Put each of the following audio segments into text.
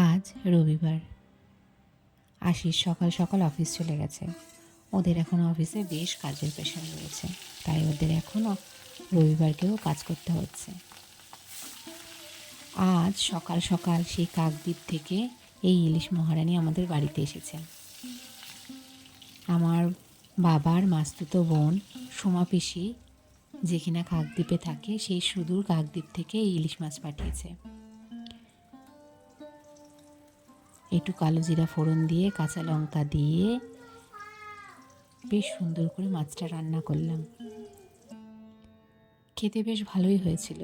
আজ রবিবার। আশিস সকাল সকাল অফিস চলে গেছে। ওদের এখন অফিসে বেশ কাজের প্রেশার রয়েছে, তাই ওদের এখনও রবিবারকেও কাজ করতে হচ্ছে। আজ সকাল সকাল সেই কাকদ্বীপ থেকে এই ইলিশ মহারানী আমাদের বাড়িতে এসেছে। আমার বাবার মাস্তুতো বোন সোমা পিসি যে কিনা কাকদ্বীপে থাকে, সেই সুদূর কাকদ্বীপ থেকে এই ইলিশ মাছ পাঠিয়েছে। একটু কালো জিরা ফোড়ন দিয়ে কাঁচা লঙ্কা দিয়ে বেশ সুন্দর করে মাছটা রান্না করলাম। খেতে বেশ ভালোই হয়েছিল।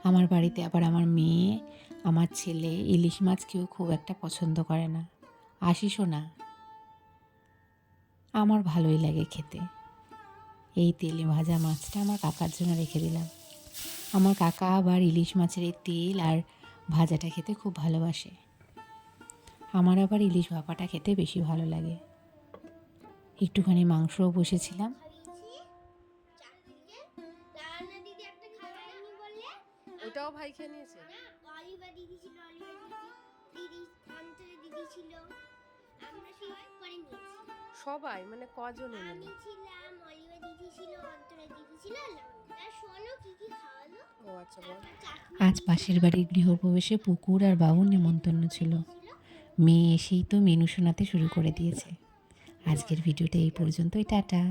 আমার বাড়িতে আবার আমার মেয়ে, আমার ছেলে ইলিশ মাছ কেউ খুব একটা পছন্দ করে না, আশিসও না। আমার ভালোই লাগে খেতে। এই তেলে ভাজা মাছটা আমার কাকার জন্য রেখে দিলাম। আমার কাকা আবার ইলিশ মাছের এই তেল আর ভাজাটা খেতে খুব ভালোবাসে। আমার আবার ইলিশ ভাপাটা খেতে বেশি ভালো লাগে। একটুখানি মাংসও বসেছিলাম। ওটাও ভাই খেয়ে নিয়েছে। অলিভা দিদি ছিল, দিদি অন্তরে দিদি ছিল, আমরা সবাই করে নিয়েছি। সবাই মানে কজন এলেন? আমি ছিলাম, অলিভা দিদি ছিল, অন্তরা দিদি ছিল, আর শোনো কি কি খাওয়ালো। ও আচ্ছা বল। আজ পাশের বাড়ির গৃহপ্রবেশে পুকুর আর বাবুর নেমন্তন্ন ছিল। মেয়ে এসেই তো মেনু শোনাতে শুরু করে দিয়েছে। আজকের ভিডিওটা এই পর্যন্তই, টাটা।